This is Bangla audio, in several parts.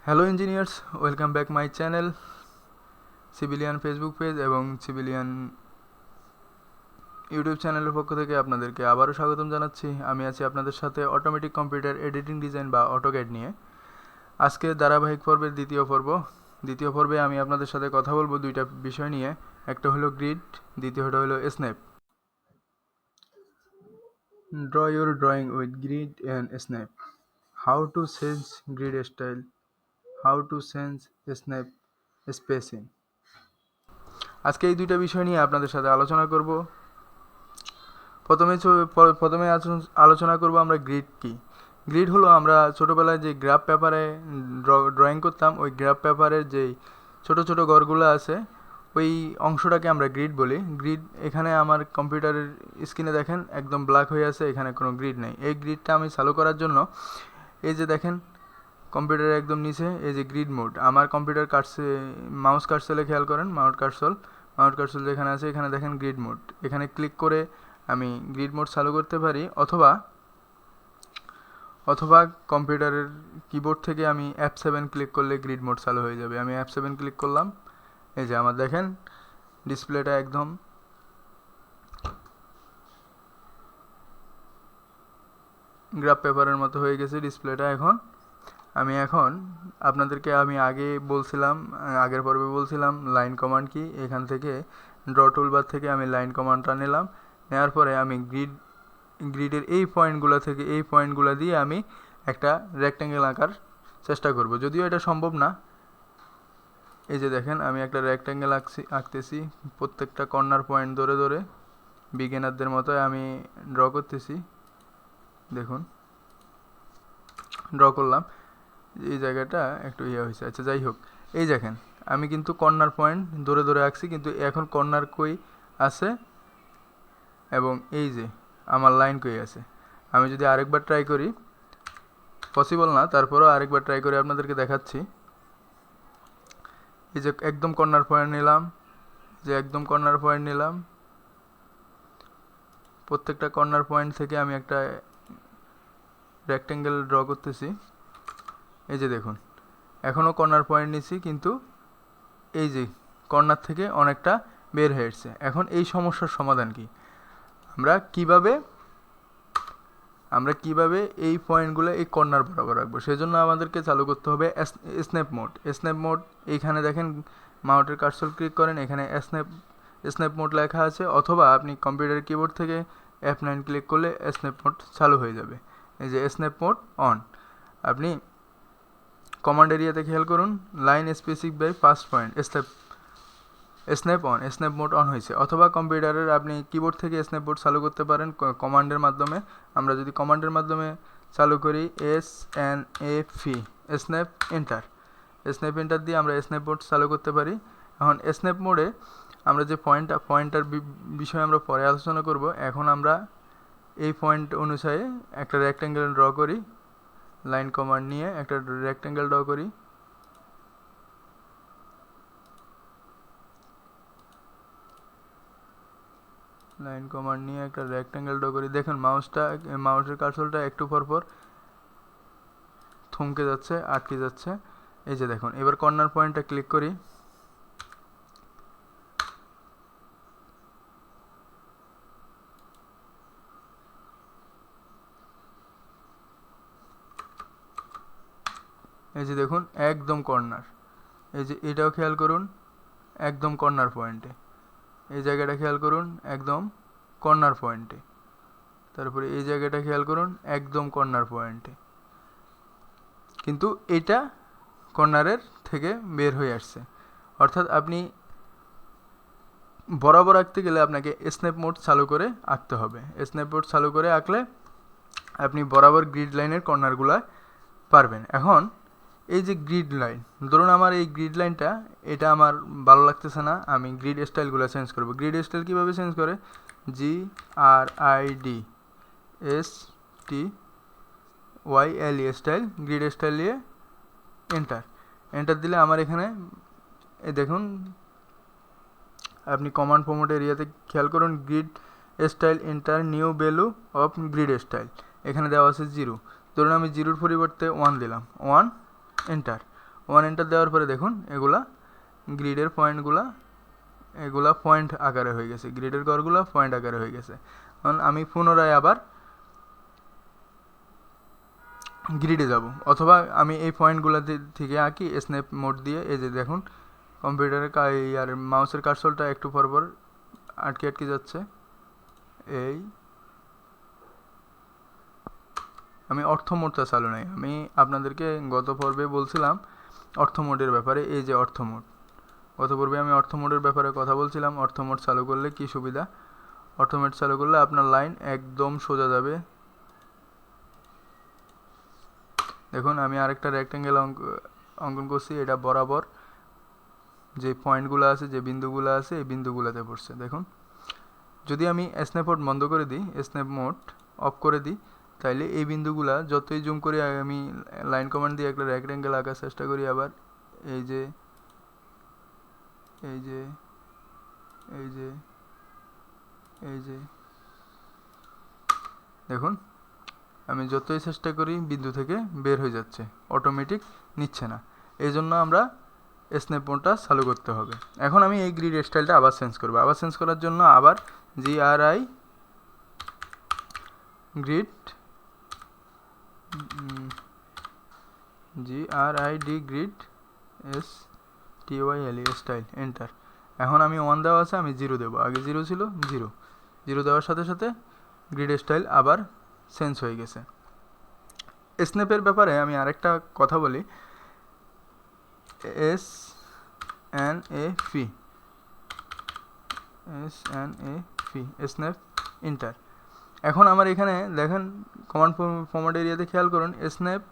Hello engineers, welcome back my channel civilian Facebook page এবং সিভিলিয়ান ইউটিউব চ্যানেলের পক্ষ থেকে আপনাদেরকে আবারও স্বাগতম জানাচ্ছি। আমি আছি আপনাদের সাথে অটোমেটিক কম্পিউটার এডিটিং ডিজাইন বা অটোক্যাড নিয়ে। আজকে ধারাবাহিক পর্বের দ্বিতীয় পর্বে আমি আপনাদের সাথে কথা বলবো দুইটা বিষয় নিয়ে। একটা হলো গ্রিড, দ্বিতীয়টা হলো snap. Draw your drawing with grid and snap, how to change grid style, how to change snap spacing. আজকে এই দুইটা বিষয় নিয়ে আপনাদের সাথে আলোচনা করব। প্রথমে আলোচনা করব আমরা গ্রিড কি। গ্রিড হলো আমরা ছোটোবেলায় যে গ্রাফ পেপারে ড্রয়িং করতাম, ওই গ্রাফ পেপারের যেই ছোট ছোট ঘরগুলো আছে ওই অংশটাকে আমরা গ্রিড বলি। গ্রিড এখানে আমার কম্পিউটারের স্ক্রিনে দেখেন একদম ব্ল্যাক হয়ে আছে, এখানে কোনো গ্রিড নেই। এই গ্রিডটা আমি চালু করার জন্য এই যে দেখেন কম্পিউটারের একদম নিচে এই যে গ্রিড মোড, আমার কম্পিউটার কাটছে, মাউস কাটসেলে খেয়াল করেন, মাউস কাটসল যেখানে আছে এখানে দেখেন গ্রিড মোড। এখানে ক্লিক করে আমি গ্রিড মোড চালু করতে পারি, অথবা কম্পিউটারের কিবোর্ড থেকে আমি F7 ক্লিক করলে গ্রিড মোড চালু হয়ে যাবে। আমি F7 ক্লিক করলাম, এই যে আমার দেখেন ডিসপ্লেটা একদম গ্রাফ পেপারের মতো হয়ে গেছে ডিসপ্লেটা। আমি আপনাদেরকে আগের পর্বে বলছিলাম লাইন কমান্ড কি। এখান থেকে ড্র টুলবার থেকে আমি লাইন কমান্ডটা নিলাম, নেওয়ার পরে আমি গ্রিডের এই পয়েন্টগুলো দিয়ে আমি একটা রেক্ট্যাঙ্গেল আঁকার চেষ্টা করব, যদিও এটা সম্ভব না। এই যে দেখেন আমি একটা রেক্ট্যাঙ্গেল আঁকতেছি, প্রত্যেকটা কর্নার পয়েন্ট ধরে ধরে বিগিনারদের মতো আমি ড্র করতেছি। দেখুন ড্র করলাম, এই জায়গাটা একটু হয়েছে। আচ্ছা যাই হোক, এই দেখেন আমি কিন্তু কর্নার পয়েন্ট ধরে ধরে আঁকছি, কিন্তু এখন কর্নার কই আছে এবং এই যে আমার লাইন কই আছে। আমি যদি আরেকবার ট্রাই করি, পসিবল না, তারপরেও আরেকবার ট্রাই করে আপনাদেরকে দেখাচ্ছি। এই যে একদম কর্নার পয়েন্ট নিলাম, প্রত্যেকটা কর্নার পয়েন্ট থেকে আমি একটা রেক্ট্যাঙ্গেল ড্র করতেছি। এই যে দেখুন এখনও কর্নার পয়েন্ট নিছি, কিন্তু এই যে কর্নার থেকে অনেকটা বের হয়ে এসছে। এখন এই সমস্যার সমাধান কি, আমরা কিভাবে এই পয়েন্টগুলো এই কর্নার বরাবর রাখবো, সেজন্য আমাদেরকে চালু করতে হবে স্ন্যাপ মোড। এইখানে দেখেন মাউসের কার্সর ক্লিক করেন, এখানে স্ন্যাপ মোড লেখা আছে, অথবা আপনি কম্পিউটার কিবোর্ড থেকে F9 ক্লিক করলে স্ন্যাপ মোড চালু হয়ে যাবে। এই যে স্ন্যাপ মোড অন। আপনি কমান্ড এরিয়াতে খেয়াল করুন, line specific by first point snap mode on হয়েছে। অথবা কম্পিউটারের আপনি কিবোর্ড থেকে স্ন্যাপ মোড চালু করতে পারেন কমান্ডের মাধ্যমে। আমরা যদি কমান্ডের মাধ্যমে চালু করি SNAP স্ন্যাপ এন্টার দিয়ে আমরা স্ন্যাপ মোড চালু করতে পারি। এখন স্ন্যাপ মোডে আমরা যে পয়েন্টার বিষয়ে আমরা পরে আলোচনা করব, এখন আমরা এই পয়েন্ট অনুসারে একটা রেক্ট্যাঙ্গেল ড্র করি। লাইন কমান্ড নিয়ে একটা রেক্ট্যাঙ্গেল ড্র করি। দেখুন মাউসের কার্সরটা একটু পরপর থমকে যাচ্ছে, আটকে যাচ্ছে। এই যে দেখুন এবার কর্নার পয়েন্টটা ক্লিক করি, এই যে দেখুন একদম কর্নার। এই যে এটাও খেয়াল করুন একদম কর্নার পয়েন্টে, এই জায়গাটা খেয়াল করুন একদম কর্নার পয়েন্টে, তারপরে এই জায়গাটা খেয়াল করুন একদম কর্নার পয়েন্টে, কিন্তু এটা কর্নারের থেকে বের হয়ে আসছে। অর্থাৎ আপনি বরাবর আঁকতে গেলে আপনাকে স্ন্যাপ মোড চালু করে আঁকতে হবে। স্ন্যাপ মোড চালু করে আঁকলে আপনি বরাবর গ্রিড লাইনের কর্নারগুলো পারবেন। এখন এই যে গ্রিড লাইন, ধরুন আমার এই গ্রিড লাইনটা এটা আমার ভালো লাগতেছে না, আমি গ্রিড স্টাইলগুলো চেঞ্জ করব। গ্রিড স্টাইল কীভাবে চেঞ্জ করে, GRIDSTYLE স্টাইল, গ্রিড স্টাইল দিয়ে এন্টার দিলে আমার এখানে দেখুন আপনি কমান্ড প্রমোট এরিয়াতে খেয়াল করুন, grid style enter new value of grid style, এখানে দেওয়া আছে 0। ধরুন আমি 0-র পরিবর্তে 1 দিলাম, 1 এন্টার। ওয়ান এন্টার দেওয়ার পরে দেখুন এগুলা গ্রিডের পয়েন্টগুলা এগুলা পয়েন্ট আকারে হয়ে গেছে, গ্রিডের ঘরগুলো পয়েন্ট আকারে হয়ে গেছে। কারণ আমি পুনরায় আবার গ্রিডে যাব, অথবা আমি এই পয়েন্টগুলো থেকে আঁকি স্ন্যাপ মোড দিয়ে। এই যে দেখুন কম্পিউটারের আর মাউসের কার্সরটা একটু পরপর আটকে আটকে যাচ্ছে। এই আমি অর্থ মোডটা চালু নাই, আমি আপনাদেরকে গত পর্বে বলছিলাম অর্থ মোডের ব্যাপারে। এই যে অর্থ মোড, গত পর্বে আমি অর্থ মোডের ব্যাপারে কথা বলছিলাম। অর্থ মোড চালু করলে কি সুবিধা, অর্থ মোড চালু করলে আপনার লাইন একদম সোজা যাবে। দেখুন আমি আরেকটা রেক্ট্যাঙ্গেল অঙ্কন করছি, এটা বরাবর যে পয়েন্টগুলো আছে, যে বিন্দুগুলো আছে, এই বিন্দুগুলোতে পড়ছে। দেখুন যদি আমি স্ন্যাপ মোড বন্ধ করে দিই, স্ন্যাপ মোড অফ করে দিই, তাইলে এই বিন্দুগুলা যতই জুম করে আমি লাইন কমান্ড দিয়ে একটা রেক্ট্যাঙ্গেল আঁকার চেষ্টা করি, আবার এই যে এই যে এই যে এই যে দেখুন আমি যতই চেষ্টা করি বিন্দু থেকে বের হয়ে যাচ্ছে, অটোমেটিক নিচ্ছে না। এই জন্য আমরা স্ন্যাপ মোডটা চালু করতে হবে। এখন আমি এই গ্রিড স্টাইলটা আবার চেঞ্জ করবো। আবার চেঞ্জ করার জন্য আবার GRI grid GRID grid STYLE style, enter. এখন আমি 1 দেওয়া আছে, আমি 0 দেবো। আগে 0 ছিল, 0 দেওয়ার সাথে সাথে গ্রিড স্টাইল আবার চেঞ্জ হয়ে গেছে। স্ন্যাপের ব্যাপারে আমি আরেকটা কথা বলি, SNAP স্ন্যাপ এন্টার। এখন আমার এখানে দেখেন কমান্ড ফরম্যাট এরিয়াতে খেয়াল করুন, snap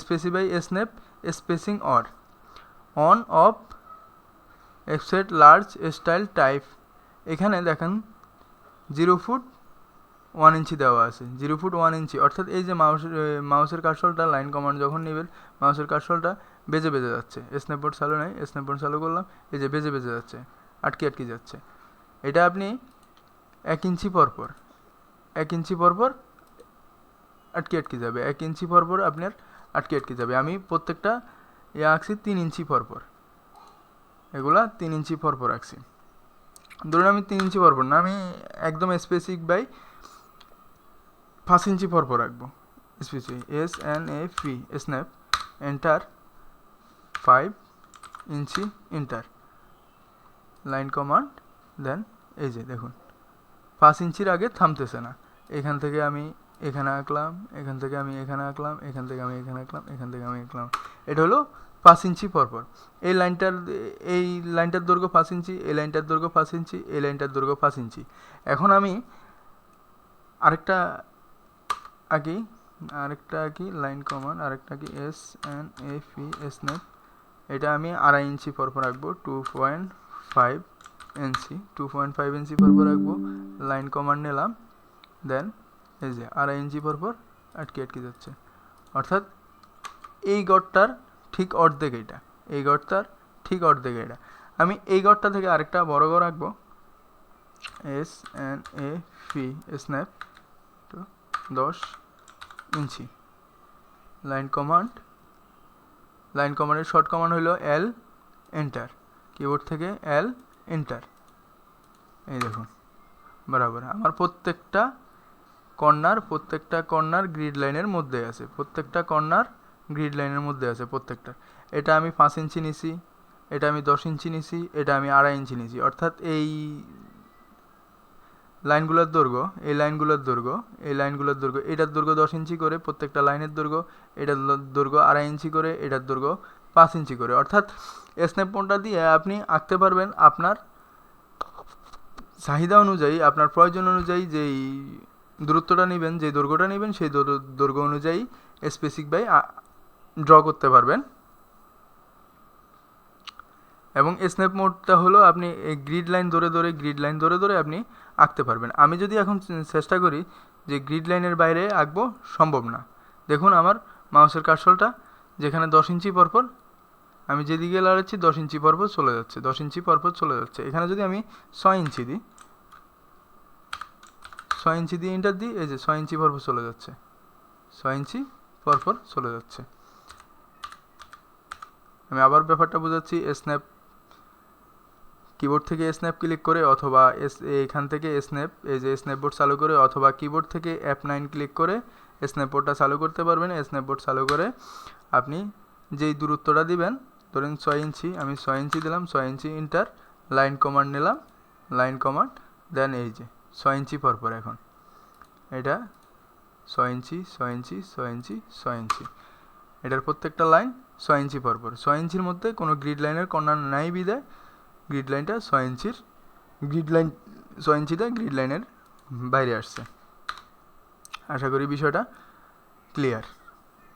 specify snap spacing on off exit large style type. এখানে দেখেন 0 ফুট 1 ইঞ্চি দেওয়া আছে, 0 ফুট 1 ইঞ্চি, অর্থাৎ এই যে মাউসের কার্সরটা লাইন কমান্ড যখন নেবেন, মাউসের কার্সরটা বেজে বেজে যাচ্ছে। স্ন্যাপ মোড চালু নাই, স্ন্যাপ মোড চালু করলাম, এই যে বেজে বেজে যাচ্ছে, আটকে আটকে যাচ্ছে। এটা আপনি 1 ইঞ্চি পরপর 1 ইঞ্চি পরপর আটকে আটকে যাবে, 1 ইঞ্চি পরপর আপনার আটকে আটকে যাবে। আমি প্রত্যেকটা আঁকছি 3 ইঞ্চি পরপর, এগুলা 3 ইঞ্চি পরপর আঁকছি। ধরুন আমি 3 ইঞ্চি পরপর না, আমি একদম স্পেসিফিক বাই 5 ইঞ্চি পরপর রাখবো। স্পেসিফিক SNAP স্ন্যাপ এন্টার 5 ইঞ্চি এন্টার লাইন কমান্ড, দেন এই যে দেখুন 5 ইঞ্চির আগে থামতেছে না। এখান থেকে আমি এখানে আঁকলাম, এখান থেকে আমি এখানে আঁকলাম, এখান থেকে আমি এখানে আঁকলাম, এখান থেকে আমি আঁকলাম। এটা হলো 5 ইঞ্চি পরপর। এই লাইনটার দৈর্ঘ্য 5 ইঞ্চি, এই লাইনটার দৈর্ঘ্য 5 ইঞ্চি, এই লাইনটার দৈর্ঘ্য 5 ইঞ্চি। এখন আমি আরেকটা আঁকি লাইন কমান্ড, আরেকটা আঁকি SNAP স্ন্যাপ। এটা আমি 2.5 ইঞ্চি পরপর রাখবো, 2.5 ইঞ্চি 2.5 ইঞ্চি পরপর রাখবো। লাইন কমান্ড নিলাম, দেন এই যে 2.5 ইঞ্চি পরপর আটকে আটকে যাচ্ছে, অর্থাৎ এই গড়টার ঠিক অর্ধেক এটা, এই গড়টার ঠিক অর্ধেক এটা। আমি এই গড়টা থেকে আরেকটা বড় গড় আঁকবো, SNAP স্ন্যাপ 10 ইঞ্চি। লাইন কমান্ডের শর্ট কমান্ড হলো L এন্টার, কিবোর্ড থেকে L এন্টার। এই দেখুন বরাবর আমার প্রত্যেকটা কর্নার গ্রিড লাইনের মধ্যে আছে, প্রত্যেকটা কর্নার গ্রিড লাইনের মধ্যে আছে প্রত্যেকটা। এটা আমি 5 ইঞ্চি নিছি, এটা আমি 10 ইঞ্চি নিছি, এটা আমি 2.5 ইঞ্চি নিছি, অর্থাৎ এই লাইনগুলোর দৈর্ঘ্য এটার দৈর্ঘ্য 10 ইঞ্চি করে, প্রত্যেকটা লাইনের দৈর্ঘ্য, এটার দৈর্ঘ্য 2.5 ইঞ্চি করে, এটার দৈর্ঘ্য 5 ইঞ্চি করে। অর্থাৎ স্ন্যাপ মোডটা দিয়ে আপনি আঁকতে পারবেন আপনার চাহিদা অনুযায়ী, আপনার প্রয়োজন অনুযায়ী যেই দূরত্বটা নেবেন, যে দৈর্ঘ্যটা নেবেন, সেই দৈর্ঘ্য অনুযায়ী স্পেসিফিক বাই ড্র করতে পারবেন। এবং স্ন্যাপ মোডটা হলো আপনি এই গ্রিড লাইন ধরে ধরে আপনি আঁকতে পারবেন। আমি যদি এখন চেষ্টা করি যে গ্রিড লাইনের বাইরে আঁকবো, সম্ভব না। দেখুন আমার মাউসের কার্সরটা যেখানে 10 ইঞ্চি পরপর, আমি যেদিকে লাগাচ্ছি 10 ইঞ্চি পরপর চলে যাচ্ছে, 10 ইঞ্চি পরপর চলে যাচ্ছে। এখানে যদি আমি 6 ইঞ্চি দিই, 6 ইঞ্চি দিয়ে এন্টার দিই, এই যে 6 ইঞ্চি পরপর চলে যাচ্ছে, 6 ইঞ্চি পরপর চলে যাচ্ছে। আমি আবার ব্যাপারটা বোঝাচ্ছি। স্ন্যাপ কিবোর্ড থেকে স্ন্যাপ ক্লিক করে অথবা এখান থেকে স্ন্যাপ, এই যে স্ন্যাপ বোর্ড চালু করে, অথবা কিবোর্ড থেকে F9 ক্লিক করে স্ন্যাপ বোর্ডটা চালু করতে পারবেন। স্ন্যাপ বোর্ড চালু করে আপনি যেই দূরত্বটা দিবেন, ধরেন 6 ইঞ্চি, আমি 6 ইঞ্চি দিলাম, 6 ইঞ্চি ইন্টার, লাইন কমান্ড নিলাম, লাইন কমান্ড, দেন এই যে 6 ইঞ্চি পরপর এখন এটা 6 ইঞ্চি 6 ইঞ্চি 6 ইঞ্চি 6 ইঞ্চি, এটার প্রত্যেকটা লাইন 6 ইঞ্চি পরপর। 6 ইঞ্চির মধ্যে কোনো গ্রিড লাইনের কর্নার নাই বিদায় গ্রিড লাইনটা 6 ইঞ্চির, গ্রিড লাইন 6 ইঞ্চিতে গ্রিড লাইনের বাইরে আসছে। আশা করি বিষয়টা ক্লিয়ার।